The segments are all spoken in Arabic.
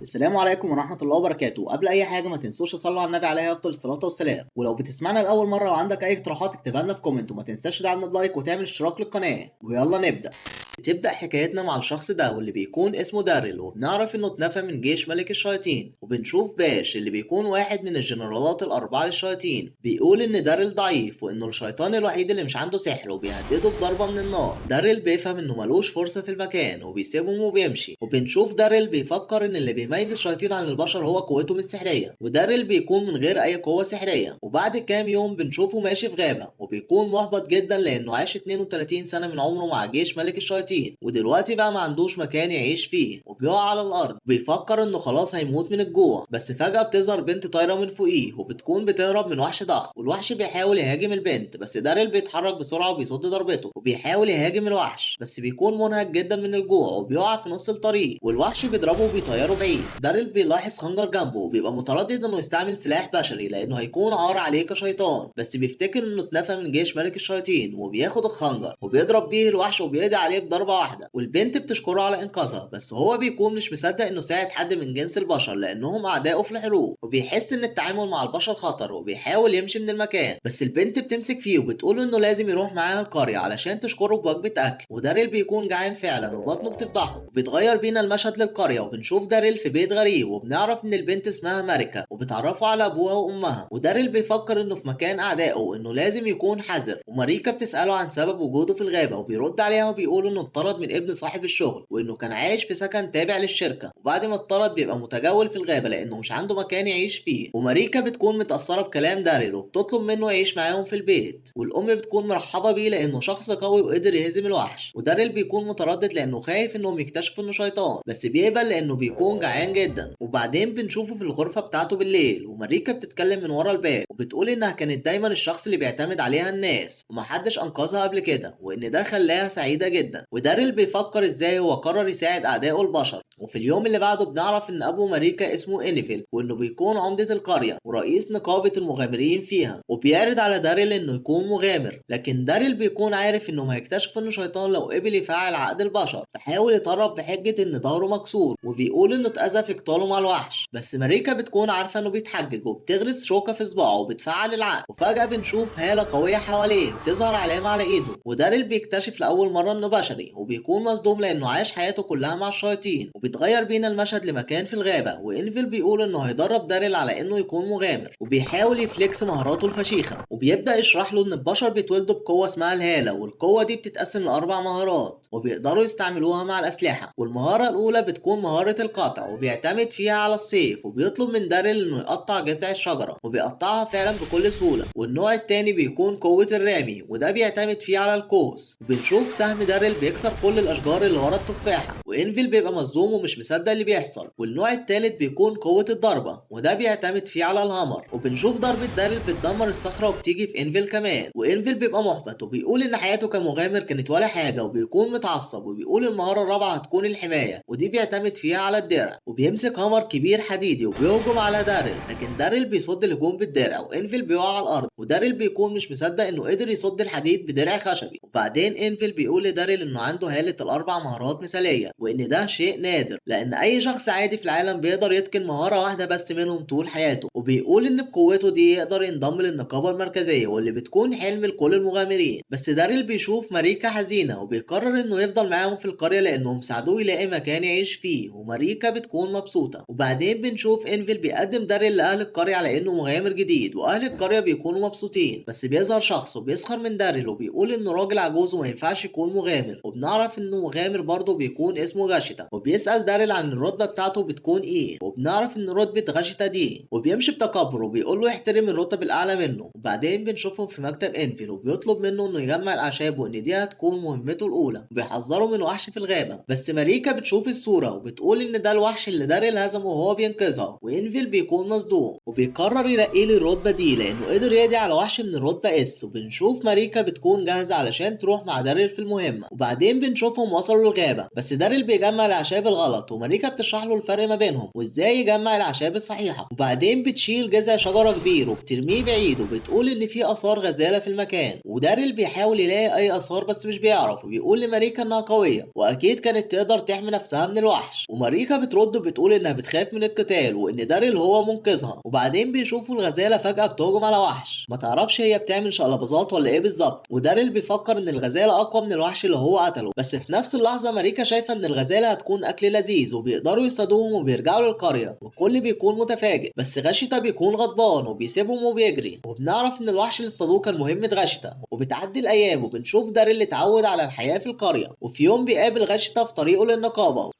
السلام عليكم ورحمة الله وبركاته. قبل أي حاجة ما تنسوش تصلوا على النبي عليه أفضل الصلاة والسلام، ولو بتسمعنا لأول مرة وعندك أي اقتراحات اكتبها لنا في كومنت، وما تنساش تدعمنا بلايك وتعمل اشتراك للقناة. ويلا نبدأ. بتبدأ حكايتنا مع الشخص ده واللي بيكون اسمه داريل، وبنعرف انه اتنفى من جيش ملك الشياطين، وبنشوف باش اللي بيكون واحد من الجنرالات الأربعة للشياطين بيقول ان داريل ضعيف وانه الشيطان الوحيد اللي مش عنده سحر، وبيهدده بضربة من النار. داريل بيفهم انه ملوش فرصة في المكان وبيسيبهم وبيمشي، وبنشوف داريل بيفكر ان اللي بيميز الشياطين عن البشر هو قوتهم السحرية، وداريل بيكون من غير اي قوة سحرية. وبعد كام يوم بنشوفه ماشي في غابة وبيكون محبط جدا لانه عاش 32 سنة من عمره مع جيش ملك الشياطين، ودلوقتي بقى ما عندوش مكان يعيش فيه وبيقع على الارض. بيفكر انه خلاص هيموت من الجوع، بس فجأة بتظهر بنت طايرة من فوقيه وبتكون بتهرب من وحش ضخم، والوحش بيحاول يهاجم البنت بس داريل بيتحرك بسرعة وبيصد ضربته، وبيحاول يهاجم الوحش بس بيكون منهك جدا من الجوع وبيقع في نص الطريق، والوحش بيضربه وبيطيره بعيد. داريل بيلاحظ خنجر جنبه وبيبقى متردد انه يستعمل سلاح بشري لانه هيكون عار عليه كشيطان، بس بيفتكر انه اتنفى من جيش ملك الشياطين وبياخد الخنجر وبيضرب بيه الوحش وبيقضي عليه بضربة واحدة، والبنت بتشكره على انقاذها، بس هو بيكون مش مصدق انه ساعد حد من جنس البشر لانهم اعدائه في الحروب، وبيحس ان التعامل مع البشر خطر وبيحاول يمشي من المكان، بس البنت بتمسك فيه وبتقول انه لازم يروح معاها القرية علشان تشكره بوجبة اكل. وداريل بيكون جعان فعلا وبطنه بتفضحه، وبيتغير بينا المشهد للقرية وبنشوف داريل في بيت غريب، وبنعرف ان البنت اسمها ماريكا وبتعرفه على ابوها وامها. وداريل بيفكر انه في مكان اعدائه وانه لازم يكون حذر، وماريكا بتسأله عن سبب وجوده في الغابة وبيرد عليها وبيقول انه اتطرد من ابن صاحب الشغل وانه كان عايش في سكن تابع للشركة، وبعد ما اتطرد بيبقى متجول في الغابة لانه مش عنده مكان يعيش فيه. وماريكا بتكون متأثرة بكلام داريل وبتطلب منه يعيش معاهم في البيت، والام بتكون مرحبة بيه لانه شخص قوي وقدر يهزم الوحش. وداريل بيكون متردد لانه خايف انهم يكتشفوا انه شيطان، بس بيقبل لانه بيكون جعان جدا. وبعدين بنشوفه في الغرفة بتاعته بالليل، وماريكا بتتكلم من ورا الباب وبتقول انها كانت دايما الشخص اللي بيعتمد عليها الناس ومحدش انقذها قبل كده، وان ده خلاها سعيدة جدا. وداريل بيفكر ازاي هو قرر يساعد اعدائه البشر. وفي اليوم اللي بعده بنعرف ان ابو ماريكا اسمه انيفيل، وانه بيكون عمدة القرية ورئيس نقابة المغامرين فيها، وبيعرض على داريل انه يكون مغامر، لكن داريل بيكون عارف انهم هيكتشفوا انه شيطان لو قبل يفعل عقد البشر، فحاول يتهرب بحجة ان ظهره مكسور، وبيقول انه اتأذى في قتاله مع الوحش، بس ماريكا بتكون عارفة انه بيتحجج وبتغرس شوكة في صباعه وبتفعل العقد. وفجأة بنشوف هالة قوية حواليه وبتظهر علامة على ايده، وداريل بيكتشف لأول مرة انه بشري وبيكون مصدوم لانه عاش حياته كلها مع الشياطين. وبيتغير بينا المشهد لمكان في الغابة، وانفيل بيقول انه هيدرب داريل على انه يكون مغامر، وبيحاول يفليكس مهاراته الفشيخة، وبيبدأ يشرح له ان البشر بيتولدوا بقوة اسمها الهالة، والقوة دي بتتقسم لأربع مهارات وبيقدروا يستعملوها مع الأسلحة. والمهارة الأولى بتكون مهارة القطع، وبيعتمد فيها على السيف، وبيطلب من داريل انه يقطع جذع الشجرة وبيقطعها فعلا بكل سهولة. والنوع التاني بيكون قوة الرامي، وده بيعتمد فيه على القوس، وبنشوف سهم داريل بيكسر كل الأشجار اللي ورا التفاحة، وانفيل بيبقى مصدوم ومش مصدق اللي بيحصل. والنوع التالت بيكون قوة الضربة، وده بيعتمد فيه على الهامر، وبنشوف ضربة داريل بتدمر الصخرة وبتيجي في انفيل كمان. وانفيل بيبقى محبط وبيقول ان حياته كمغامر كانت ولا حاجة، وبيكون متعصب وبيقول المهارة الرابعة هتكون الحماية، ودي بيعتمد فيها على الدرع، وبيمسك هامر كبير حديدي وبيهجم على داريل، لكن داريل بيصد الهجوم بالدرع وانفيل بيقع على الارض، وداريل بيكون مش مصدق انه قدر يصد الحديد بدرع خشبي. وبعدين انفيل بيقول لداريل انه عنده هالة الاربع مهارات مثالية، وان ده شيء نادر لان اي شخص عادي في العالم بيقدر يتقن مهارة واحدة بس منهم طول حياته. وبيقول ان بقوته دي يقدر ينضم للنقابة المركزية واللي بتكون حلم لكل المغامرين. بس داريل بيشوف ماريكا حزينة وبيقرر انه يفضل معاهم في القرية لانهم ساعدوه يلاقي مكان يعيش فيه، وماريكا بتكون مبسوطة. وبعدين بنشوف انفيل بيقدم داريل لاهل القرية على انه مغامر جديد، واهل القرية بيكونوا مبسوطين، بس بيظهر شخص وبيسخر من داريل وبيقول انه راجل عجوز وما ينفعش يكون مغامر. وبنعرف انه مغامر برضه بيكون اسمه غاشتا، وبيسأل داريل عن الرتبة بتاعته بتكون ايه، وبنعرف ان رتبة غاشتا دي، وبيمشي بتكبر وبيقول له يحترم الرتب الاعلى منه. وبعدين بنشوفهم في مكتب انفيل وبيطلب منه انه يجمع الاعشاب وان دي هتكون مهمته الاولى، وبيحذره من وحش في الغابة. بس ماريكا بتشوف الصورة وبتقول ان ده الوحش اللي داريل هزمه وهو بينقذها، وانفيل بيكون مصدوم وبيقرر يرقيه للرتبة دي لانه قدر يقضي على وحش من الرتبة اس. وبنشوف ماريكا بتكون جاهزة علشان تروح مع داريل في المهمة، وبعدين وبعدين بنشوفهم وصلوا للغابة، بس داريل بيجمع الأعشاب الغلط وماريكا بتشرح له الفرق ما بينهم وإزاي يجمع الأعشاب الصحيحة. وبعدين بتشيل جذع شجرة كبير وبترميه بعيد وبتقول إن في آثار غزالة في المكان، وداريل بيحاول يلاقي أي آثار بس مش بيعرف، وبيقول لماريكا إنها قوية وأكيد كانت تقدر تحمي نفسها من الوحش. وماريكا بترد وبتقول إنها بتخاف من القتال وإن داريل هو منقذها. وبعدين بيشوفوا الغزالة فجأة بتهجم على وحش، ما تعرفش هي بتعمل شقلباظات ولا إيه بالظبط، وداريل بيفكر إن الغزالة أقوى من الوحش اللي هو قتله. بس في نفس اللحظة ماريكا شايفة إن الغزالة هتكون أكل لذيذ وبيقدروا يصطادوهم وبيرجعوا للقرية، والكل بيكون متفاجئ، بس غاشيتا بيكون غضبان وبيسيبهم وبيجري. وبنعرف إن الوحش اللي اصطادوه كان مهمة غاشيتا. وبتعدي الأيام وبنشوف داريل اللي اتعود على الحياة في القرية، وفي يوم بيقابل غاشيتا في طريقه للنقابة،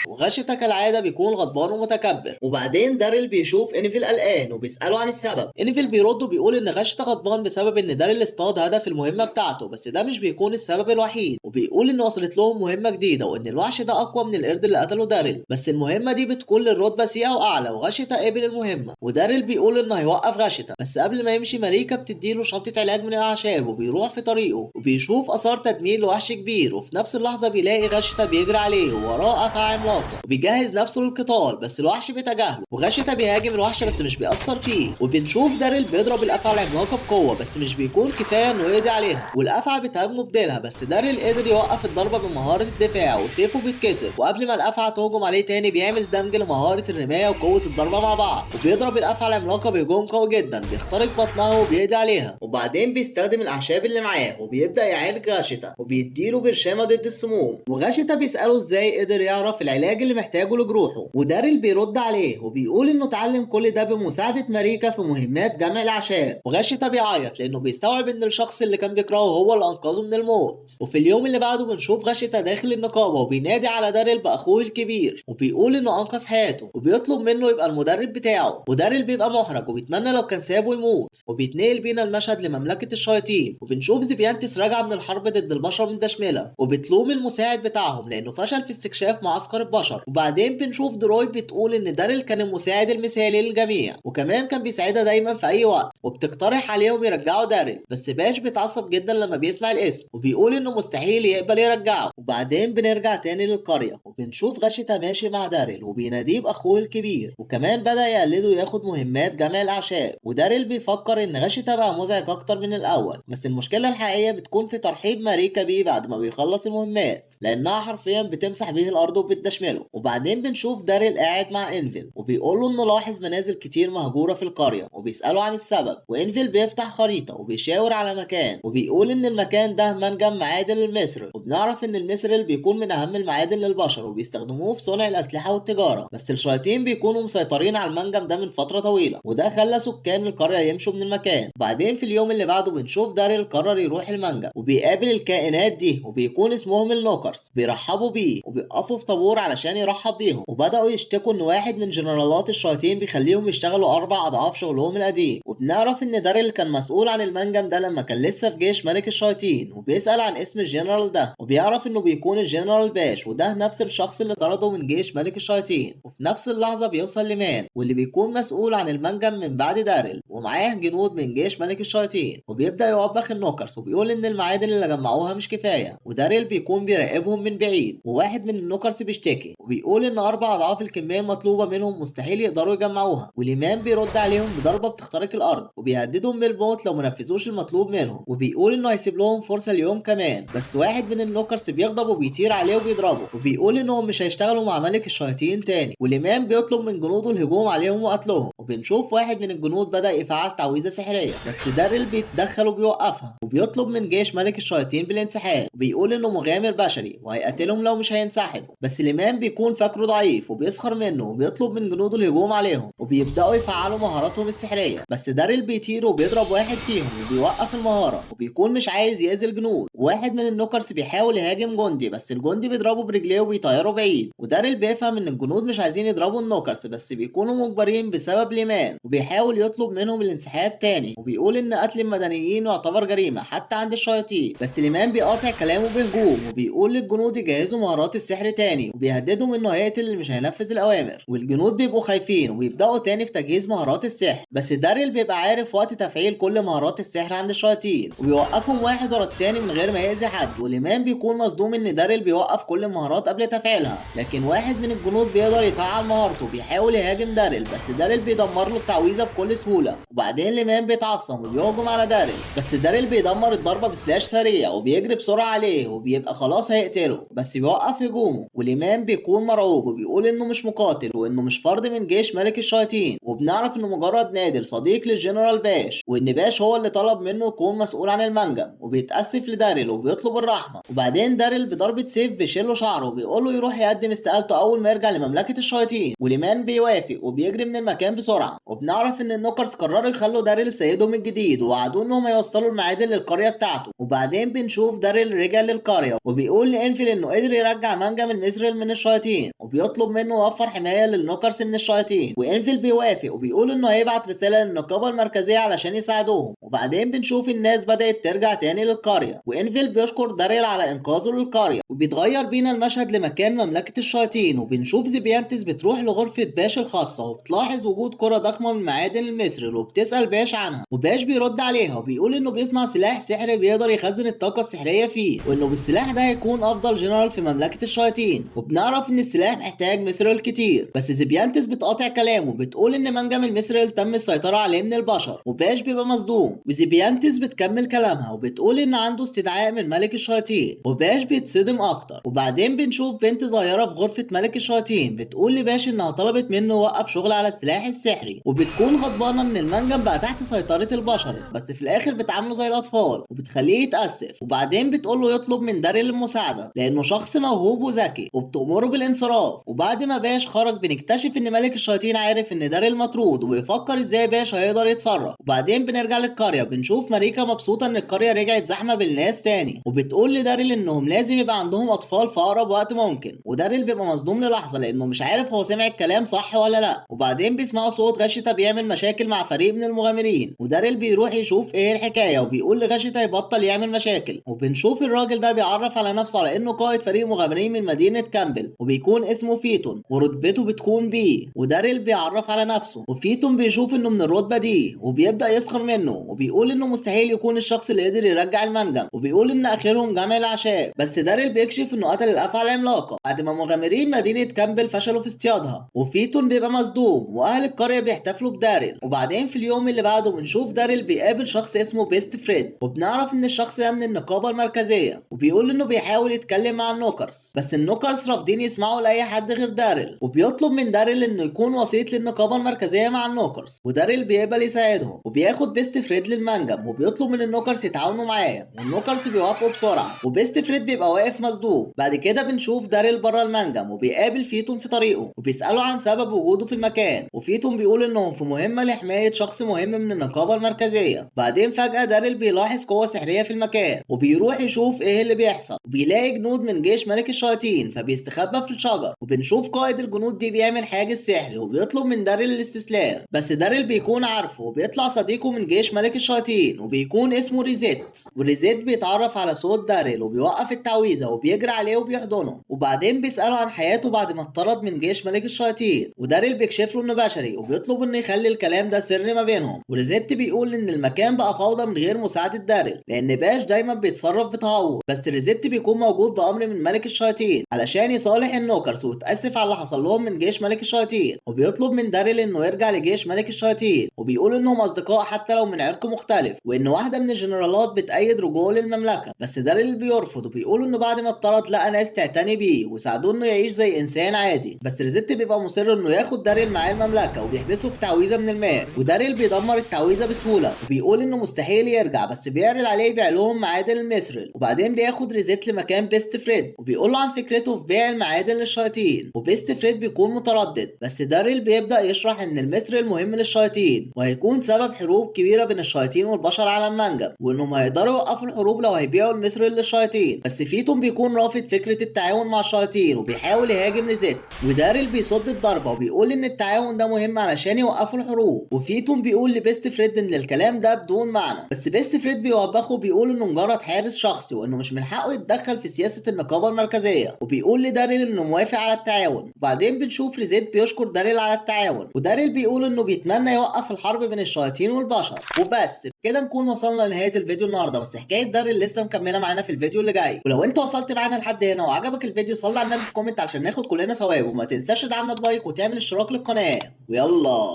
وغاشيتا كالعادة بيكون غضبان ومتكبر. وبعدين داريل بيشوف انفيل قلقان وبيسأله عن السبب. انفيل بيرد وبيقول ان غاشيتا غضبان بسبب ان داريل اصطاد هدف المهمة بتاعته، بس ده مش بيكون السبب الوحيد. وبيقول ان وصلت لهم مهمة جديدة وان الوحش ده اقوى من القرد اللي قتله داريل، بس المهمة دي بتكون للرتبة سي او اعلى، وغاشيتا قابل المهمة. وداريل بيقول انه هيوقف غاشيتا، بس قبل ما يمشي ماريكا بتديله شنطة علاج من الاعشاب وبيروح في طريقه وبيشوف اثار تدمير لوحش كبير. وفي نفس اللحظة بيلاقي غاشيتا بيجري عليه ووراه افعى عملاقة وبيجهز نفسه للقتال، بس الوحش بيتجاهله. وغاشيتا بيهاجم الوحش بس مش بيأثر فيه، وبنشوف داريل بيضرب الافعى العملاقه بقوه بس مش بيكون كفايه انه يقضي عليها، والافعى بتهاجمه بديلها، بس داريل قدر يوقف الضربه بمهاره الدفاع وسيفه بيتكسر. وقبل ما الافعى تهجم عليه تاني بيعمل دمج لمهاره الرمايه وقوه الضربه مع بعض، وبيضرب الافعى العملاقه بهجوم قوي جدا بيخترق بطنها وبيقضي عليها. وبعدين بيستخدم الاعشاب اللي معاه وبيبدا يعالج غاشيتا وبيديله برشامه ضد السموم. وغاشيتا بيساله ازاي قدر يعرف العلاج اللي محتاجه لجروحه، وداريل بيرد عليه وبيقول انه اتعلم كل ده بمساعده ماريكا في مهمات جمع الاعشاب. وغاشيتا بيعيط لانه بيستوعب ان الشخص اللي كان بيكرهه هو اللي انقذه من الموت. وفي اليوم اللي بعده بنشوف غاشيتا داخل النقابه وبينادي على داريل باخوه الكبير وبيقول انه انقذ حياته وبيطلب منه يبقى المدرب بتاعه. وداريل بيبقى محرج وبيتمنى لو كان سابه يموت. وبيتنقل بينا المشهد لمملكه الشياطين وبنشوف زبيانتس راجعه من الحرب ضد البشر من دشمله وبتلوم المساعد بتاعهم لانه فشل في استكشاف معسكر البشر. وبعدين بنشوف دروي بتقول ان داريل كان المساعد المثالي للجميع وكمان كان بيساعدها دايما في اي وقت، وبتقترح عليهم يرجعوا داريل، بس باش بيتعصب جدا لما بيسمع الاسم وبيقول انه مستحيل يقبل يرجعه. وبعدين بنرجع تاني للقريه وبنشوف غاشيتا ماشي مع داريل وبيناديه باخوه الكبير، وكمان بدا يقلده ياخد مهمات جمع الاعشاب. وداريل بيفكر ان غاشيتا بقى مزعج اكتر من الاول، بس المشكله الحقيقيه بتكون في ترحيب ماريكا بيه بعد ما بيخلص المهمات لانها حرفيا بتمسح بيه الارض وبتدشمله. وبعدين بنشوف داريل قاعد مع انفيل وبيقول له انه لاحظ منازل كتير مهجوره في القريه وبيساله عن السبب. وانفيل بيفتح خريطه وبيشاور على مكان وبيقول ان المكان ده منجم معادن المصر، وبنعرف ان المصري بيكون من اهم المعادن للبشر وبيستخدموه في صنع الاسلحه والتجاره، بس الشياطين بيكونوا مسيطرين على المنجم ده من فتره طويله وده خلى سكان القريه يمشوا من المكان. وبعدين في اليوم اللي بعده بنشوف داريل قرر يروح المنجم وبيقابل الكائنات دي وبيكون اسمهم النوكرز، بيرحبوا بيه وبيقفوا في طابور علشان يرحب بيهم. وبداوا يشتكوا ان واحد من جنرالات الشياطين بيخليهم يشتغلوا 4 اضعاف شغلهم القديم. وبنعرف ان داريل كان مسؤول عن المنجم ده لما كان لسه في جيش ملك الشياطين، وبيسأل عن اسم الجنرال ده وبيعرف انه بيكون الجنرال باش، وده نفس الشخص اللي طرده من جيش ملك الشياطين. وفي نفس اللحظة بيوصل لمان واللي بيكون مسؤول عن المنجم من بعد داريل ومعاه جنود من جيش ملك الشياطين، وبيبدأ يوبخ النوكرز وبيقول ان المعادن اللي جمعوها مش كفاية، وداريل بيكون بيراقبهم من بعيد. وواحد من النوكرز بيشتكي وبيقول ان 4 اضعاف الكمية المطلوبة منهم مستحيل يقدروا يجمعوها، وليمان بيرد عليهم بضربة بتخترق الارض وبيهددهم بالموت لو منفذوش المطلوب منهم، وبيقول انه هيسيب لهم فرصة اليوم كمان. بس واحد من النوكرز بيغضب وبيطير عليه وبيضربه وبيقول انهم مش هيشتغلوا مع ملك الشياطين تاني، وليمان بيطلب من جنوده الهجوم عليهم وقتلهم. وبنشوف واحد من الجنود بدأ يفعل تعويذة سحرية بس داريل بيتدخل وبيوقفها وبيطلب من جيش ملك الشياطين بالانسحاب وبيقول انه مغامر بشري وهيقتلهم لو مش هينسحبوا. بس ليمان بيكون فاكره ضعيف وبيسخر منه وبيطلب من جنوده الهجوم عليهم وبيبدأوا يفعلوا مهاراتهم السحرية، بس داريل بيطير وبيضرب واحد فيهم وبيوقف المهارة وبيكون مش عايز يأذي الجنود. واحد من النوكرز بيحاول يهاجم جندي بس الجندي بيضربه برجليه وبيطيره بعيد، وداريل بيفهم ان الجنود مش عايزين يضربوا النوكرز بس بيكونوا مجبرين بسبب ليمان، وبيحاول يطلب منهم الانسحاب تاني وبيقول ان قتل المدنيين يعتبر جريمة حتى عند الشياطين. بس ليمان بيقاطع كلامه بهجوم وبيقول للجنود يجهزوا مهارات السحر تاني وبيهددهم انه هيقتل اللي مش هينفذ الاوامر، والجنود بيبقوا خايفين وبيبداوا تاني في تجهيز مهارات السحر. بس داريل بيبقى عارف وقت تفعيل كل مهارات السحر عند الشياطين وبيوقفهم واحد ورا التاني من غير غير ما يأذي حد. وليمان بيكون مصدوم ان داريل بيوقف كل المهارات قبل تفعيلها، لكن واحد من الجنود بيقدر يفعل مهارته بيحاول يهاجم داريل، بس داريل بيدمر له التعويذه بكل سهوله. وبعدين ليمان بيتعصب وبيهجم على داريل، بس داريل بيدمر الضربه بسلاش سريع وبيجري بسرعه عليه وبيبقى خلاص هيقتله، بس بيوقف هجومه. وليمان بيكون مرعوب وبيقول انه مش مقاتل وانه مش فرد من جيش ملك الشياطين، وبنعرف انه مجرد نادل صديق للجنرال باش، وان باش هو اللي طلب منه يكون مسؤول عن المنجم. وبيتاسف لداريل وبيطلب الرحمه. وبعدين داريل بضربه سيف بيشيله شعره وبيقول له يروح يقدم استقالته اول ما يرجع لمملكه الشياطين. وليمان بيوافق وبيجري من المكان بسرعه. وبنعرف ان النوكرز قرروا يخلوا داريل سيدهم الجديد، ووعدوه انهم هيوصلوا المعادن للقريه بتاعته. وبعدين بنشوف داريل رجع للقريه وبيقول لانفيل انه قدر يرجع منجم المثرل من الشياطين، وبيطلب منه يوفر حمايه للنوكرز من الشياطين. وانفيل بيوافق وبيقول انه هيبعت رساله للنقابه المركزيه علشان يساعدوهم. وبعدين بنشوف الناس بدات ترجع تاني للقريه، وانفيل بيشكر داريل على انقاذه للقريه. وبيتغير بينا المشهد لمكان مملكه الشياطين، وبنشوف زيبيانتس بتروح لغرفه باش الخاصه وبتلاحظ وجود كره ضخمه من معادن المثرل، وبتسال باش عنها. وباش بيرد عليها وبيقول انه بيصنع سلاح سحري بيقدر يخزن الطاقه السحريه فيه، وانه بالسلاح ده هيكون افضل جنرال في مملكه الشياطين. وبنعرف ان السلاح محتاج مثرل كتير، بس زيبيانتس بتقاطع كلامه وبتقول ان منجم المثرل تم السيطره عليه من البشر. وباش بيبقى مصدوم، وزيبيانتس بتكمل كلامها وبتقول ان عنده استدعاء من ملك الشياطين. وباش بيتصدم اكتر. وبعدين بنشوف بنت صغيره في غرفه ملك الشياطين بتقول لباش انها طلبت منه يوقف شغل على السلاح السحري، وبتكون غضبانه ان المنجم بقى تحت سيطره البشر، بس في الاخر بتعامله زي الاطفال وبتخليه يتاسف. وبعدين بتقول له يطلب من داريل المساعده لانه شخص موهوب وذكي، وبتأمره بالانصراف. وبعد ما باش خرج بنكتشف ان ملك الشياطين عارف ان داريل مطرود وبيفكر ازاي باش هيقدر يتصرف. وبعدين بنرجع للقريه بنشوف ماريكا مبسوطه ان القريه رجعت زحمه بالناس تاني، وبتقول لداريل انهم لازم يبقى عندهم اطفال في اقرب وقت ممكن. وداريل بيبقى مصدوم للحظه لانه مش عارف هو سمع الكلام صح ولا لا. وبعدين بيسمعوا صوت غشتا بيعمل مشاكل مع فريق من المغامرين، وداريل بيروح يشوف ايه الحكايه وبيقول لغشتا يبطل يعمل مشاكل. وبنشوف الراجل ده بيعرف على نفسه على انه قائد فريق مغامرين من مدينه كامبل، وبيكون اسمه فيتون ورتبته بتكون بي. وداريل بيعرف على نفسه، وفيتون بيشوف انه من الرتبه دي وبيبدا يسخر منه وبيقول انه مستحيل يكون الشخص اللي قدر يرجع المنجم، وبيقول ان اخرهم جمع الاعشاب. بس داريل بيكشف انه قتل الافعى العملاقه بعد ما مغامرين مدينه كامبل فشلوا في اصطيادها. وفيتون بيبقى مصدوم واهل القريه بيحتفلوا بداريل. وبعدين في اليوم اللي بعده بنشوف داريل بيقابل شخص اسمه بيست فريد، وبنعرف ان الشخص ده من النقابه المركزيه، وبيقول انه بيحاول يتكلم مع النوكرز، بس النوكرز رافضين يسمعوا لاي حد غير داريل. وبيطلب من داريل انه يكون وسيط للنقابه المركزيه مع النوكرز، وداريل بيقبل يساعدهم. وبياخد بيست فريد للمنجم وبيطلب من النوكرز يتعاونوا معاه، والنوكرز بيوافقوا بسرعه. وبيست فريد بيبقى واقف مصدوم. بعد كده بنشوف داريل بره المنجم وبيقابل فيتون في طريقه، وبيساله عن سبب وجوده في المكان. وفيتون بيقول انهم في مهمه لحمايه شخص مهم من النقابه المركزيه. بعدين فجاه داريل بيلاحظ قوه سحريه في المكان وبيروح يشوف ايه اللي بيحصل، وبيلاقي جنود من جيش ملك الشياطين فبيستخبى في الشجر. وبنشوف قائد الجنود دي بيعمل حاجز سحري وبيطلب من داريل الاستسلام، بس داريل بيكون عارفه وبيطلع صديقه من جيش ملك الشياطين وبيكون اسمه ريزيت. وريزيت بيتعرف على صوت داريل وبيوقف التعويذه وبيجري عليه وبيحضنه. وبعدين بيساله عن حياته بعد ما اتطرد من جيش ملك الشياطين، وداريل بيكشف له انه بشري وبيطلب انه يخلي الكلام ده سر ما بينهم. وريزيت بيقول ان المكان بقى فوضى من غير مساعده داريل لان باش دايما بيتصرف بتهور، بس ريزيت بيكون موجود بامر من ملك الشياطين علشان يصالح النوكرز ويتاسف على اللي حصل لهم من جيش ملك الشياطين. وبيطلب من داريل انه يرجع لجيش ملك الشياطين، وبيقول انهم اصدقاء حتى لو من عرق مختلف، وان واحده من الجنرالات بتأيد رجوع للمملكه. بس داريل بيرفض وبيقول انه بعد ما اتطرد لقى ناس تعتني بيه وساعدوه انه يعيش زي انسان عادي. بس ريزيت بيبقى مصر انه ياخد داريل معاه المملكه وبيحبسه في تعويذه من الماء، وداريل بيدمر التعويذه بسهوله وبيقول انه مستحيل يرجع، بس بيعرض عليه يبيع لهم معادن المثرل. وبعدين بياخد ريزيت لمكان بيست فريد وبيقول له عن فكرته في بيع المعادن للشياطين، وبيست فريد بيكون متردد، بس داريل بيبدا يشرح ان المثرل مهم للشياطين وهيكون سبب حروب كبيره بين الشياطين والبشر على المنجم، وانهم هيقدروا يوقفوا الحروب لو هيبيعوا المثرل للشياطين. بس فيتون بيكون رافض فكره التعاون مع الشياطين وبيحاول يهاجم ريزيت، وداريل بيصد الضربه وبيقول ان التعاون ده مهم علشان يوقفوا الحروب. وفيتون بيقول لبيست فريد ان الكلام ده بدون معنى، بس بيست فريد بيوبخه وبيقول انه مجرد حارس شخصي وانه مش من حقه يتدخل في سياسه النقابه المركزيه، وبيقول لداريل انه موافق على التعاون. وبعدين بنشوف ريزيت بيشكر داريل على التعاون، وداريل بيقول انه بيتمنى يوقف الحرب بين الشياطين والبشر. وبس كده نكون وصلنا لنهاية الفيديو النهاردة، بس حكاية دارين لسه مكملة معانا في الفيديو اللي جاي. ولو انت وصلت معانا لحد هنا وعجبك الفيديو صلي على النبي في كومنت عشان ناخد كلنا ثواب، وما تنساش تدعمنا بلايك وتعمل اشتراك للقناة. ويلا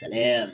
سلام.